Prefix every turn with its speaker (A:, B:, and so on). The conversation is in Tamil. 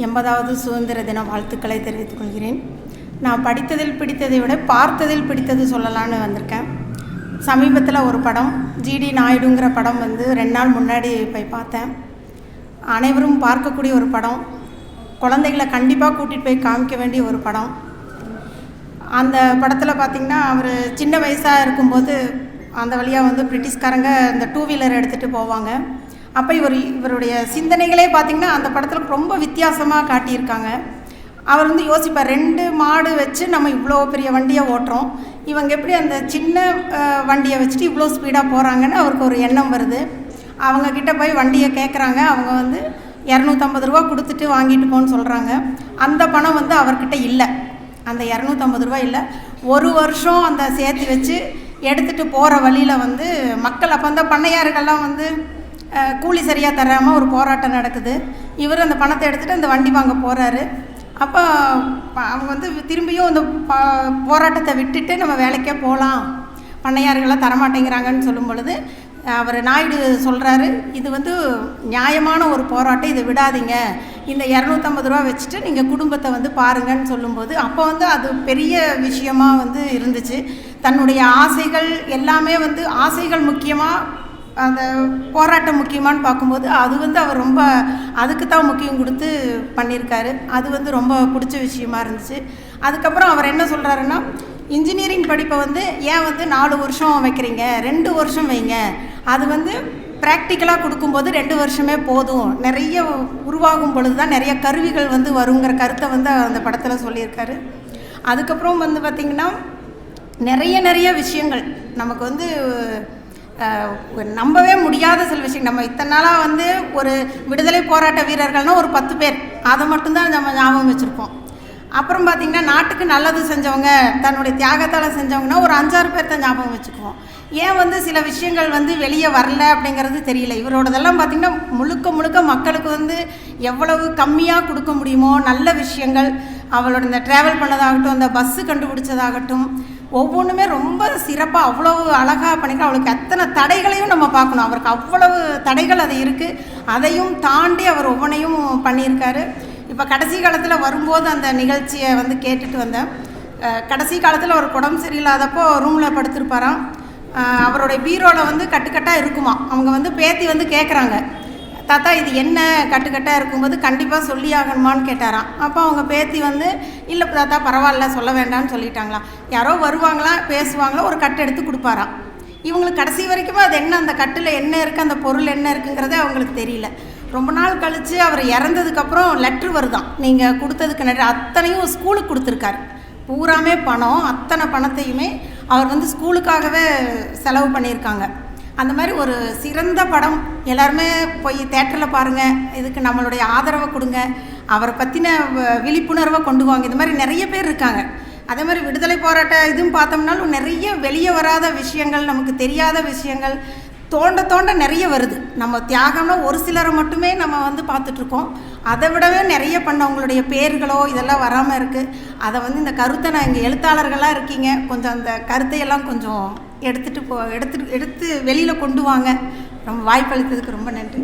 A: 80வது சுதந்திர தின வாழ்த்துக்களை தெரிவித்துக் கொள்கிறேன். நான் படித்ததில் பிடித்ததை விட பார்த்ததில் பிடித்தது சொல்லலான்னு வந்திருக்கேன். சமீபத்தில் ஒரு படம் ஜிடி நாயுடுங்கிற படம் 2 நாள் முன்னாடி போய் பார்த்தேன். அனைவரும் பார்க்கக்கூடிய ஒரு படம். குழந்தைகளை கண்டிப்பாக கூட்டிகிட்டு போய் காமிக்க வேண்டிய ஒரு படம். அந்த படத்தில் பார்த்திங்கன்னா அவர் சின்ன வயசாக இருக்கும்போது அந்த வழியாக பிரிட்டிஷ்காரங்க இந்த 2 வீலர் எடுத்துகிட்டு போவாங்க. அப்போ இவருடைய சிந்தனைகளே பார்த்திங்கன்னா அந்த படத்தில் ரொம்ப வித்தியாசமாக காட்டியிருக்காங்க. அவர் யோசிப்பார், 2 மாடு வச்சு நம்ம இவ்வளோ பெரிய வண்டியை ஓட்டுறோம், இவங்க எப்படி அந்த சின்ன வண்டியை வச்சுட்டு இவ்வளோ ஸ்பீடாக போகிறாங்கன்னு அவருக்கு ஒரு எண்ணம் வருது. அவங்கக்கிட்ட போய் வண்டியை கேட்குறாங்க. அவங்க 250 ரூபா கொடுத்துட்டு வாங்கிட்டு போன்னு சொல்கிறாங்க. அந்த பணம் அவர்கிட்ட இல்லை. அந்த 250 ரூபா இல்லை. ஒரு வருஷம் அந்த சேர்த்து வச்சு எடுத்துகிட்டு போகிற வழியில் மக்கள் அப்போ அந்த பண்ணையாறுகள்லாம் கூலி சரியாக தராமல் ஒரு போராட்டம் நடக்குது. இவர் அந்த பணத்தை எடுத்துகிட்டு அந்த வண்டி வாங்க போகிறாரு. அப்போ அவங்க திரும்பியும் இந்த போராட்டத்தை விட்டுட்டு நம்ம வேலைக்கே போகலாம், பண்ணையாறுகள்லாம் தரமாட்டேங்கிறாங்கன்னு சொல்லும் பொழுது அவர் நாயுடு சொல்கிறாரு, இது நியாயமான ஒரு போராட்டம், இதை விடாதீங்க, இந்த 250 ரூபா வச்சுட்டு நீங்கள் குடும்பத்தை பாருங்கன்னு சொல்லும்போது அப்போ அது பெரிய விஷயமாக இருந்துச்சு. தன்னுடைய ஆசைகள் எல்லாமே ஆசைகள் முக்கியமாக அந்த போராட்டம் முக்கியமானு பார்க்கும்போது அது அவர் ரொம்ப அதுக்கு தான் முக்கியம் கொடுத்து பண்ணியிருக்காரு. அது ரொம்ப பிடிச்ச விஷயமா இருந்துச்சு. அதுக்கப்புறம் அவர் என்ன சொல்கிறாருன்னா, இன்ஜினியரிங் படிப்பை ஏன் 4 வருஷம் வைக்கிறீங்க, 2 வருஷம் வைங்க, அது ப்ராக்டிக்கலாக கொடுக்கும்போது 2 வருஷமே போதும், நிறைய உருவாகும் பொழுது தான் நிறைய கருவிகள் வருங்கிற கருத்தை அந்த படத்தில் சொல்லியிருக்காரு. அதுக்கப்புறம் பார்த்திங்கன்னா நிறைய விஷயங்கள் நமக்கு நம்பவே முடியாத சில விஷயம். நம்ம இத்தனை நாளாக ஒரு விடுதலை போராட்ட வீரர்கள்னால் ஒரு 10 பேர், அதை மட்டும்தான் நம்ம ஞாபகம் வச்சுருப்போம். அப்புறம் பார்த்திங்கன்னா நாட்டுக்கு நல்லது செஞ்சவங்க, தன்னுடைய தியாகத்தால் செஞ்சவங்கன்னா ஒரு 5-6 பேர் தான் ஞாபகம் வச்சுக்குவோம். ஏன் சில விஷயங்கள் வெளியே வரல அப்படிங்கிறது தெரியல. இவரோடதெல்லாம் பார்த்திங்கன்னா முழுக்க மக்களுக்கு எவ்வளவு கம்மியாக கொடுக்க முடியுமோ நல்ல விஷயங்கள், அவளோட இந்த ட்ராவல் பண்ணதாகட்டும், அந்த பஸ்ஸு கண்டுபிடிச்சதாகட்டும், ஒவ்வொன்றுமே ரொம்ப சிறப்பாக அவ்வளவு அழகாக பண்ணிக்க. அவளுக்கு அத்தனை தடைகளையும் நம்ம பார்க்கணும். அவருக்கு அவ்வளவு தடைகள் அது இருக்குது, அதையும் தாண்டி அவர் ஒவ்வொன்றையும் பண்ணியிருக்காரு. இப்போ கடைசி காலத்தில் வரும்போது அந்த நிகழ்ச்சியை கேட்டுட்டு வந்தேன். கடைசி காலத்தில் ஒரு உடம்பு சரியில்லாதப்போ ரூமில் படுத்திருப்பாராம். அவருடைய பீரோவில் கட்டுக்கட்டாக இருக்குமா. அவங்க பேத்தி கேட்குறாங்க, தாத்தா இது என்ன கட்டுக்கட்டாக இருக்கும்போது கண்டிப்பாக சொல்லி ஆகணுமான்னு கேட்டாராம். அப்போ அவங்க பேத்தி இல்லை தாத்தா பரவாயில்ல சொல்ல வேண்டாம்னு சொல்லிட்டாங்களாம். யாரோ வருவாங்களாம், பேசுவாங்களா, ஒரு கட்டு எடுத்து கொடுப்பாராம். இவங்களுக்கு கடைசி வரைக்குமே அது என்ன, அந்த கட்டில் என்ன இருக்குது, அந்த பொருள் என்ன இருக்குங்கிறதே அவங்களுக்கு தெரியல. ரொம்ப நாள் கழித்து அவர் இறந்ததுக்கப்புறம் லெட்ரு வருதான், நீங்கள் கொடுத்ததுக்கு நன்றி. அத்தனையும் ஸ்கூலுக்கு கொடுத்துருக்காரு. பூராமே பணம், அத்தனை பணத்தையுமே அவர் ஸ்கூலுக்காகவே செலவு பண்ணியிருக்காங்க. அந்த மாதிரி ஒரு சிறந்த படம். எல்லாருமே போய் தேட்டரில் பாருங்கள். இதுக்கு நம்மளுடைய ஆதரவை கொடுங்க. அவரை பற்றின விழிப்புணர்வை கொண்டு வாங்க. இது மாதிரி நிறைய பேர் இருக்காங்க. அதே மாதிரி விடுதலை போராட்ட இதுவும் பார்த்தோம்னாலும் நிறைய வெளியே வராத விஷயங்கள், நமக்கு தெரியாத விஷயங்கள் தோண்ட நிறைய வருது. நம்ம தியாகம்னா ஒரு சிலரை மட்டுமே நம்ம பார்த்துட்ருக்கோம். அதை விடவே நிறைய பண்ணவங்களுடைய பேர்களோ இதெல்லாம் வராமல் இருக்குது. அதை இந்த கருத்தை நான் இங்கே எழுத்தாளர்களாக இருக்கீங்க, கொஞ்சம் அந்த கருத்தையெல்லாம் கொஞ்சம் எடுத்து வெளியில் கொண்டு வாங்க. ரொம்ப வாய்ப்பளித்ததுக்கு ரொம்ப நன்றி.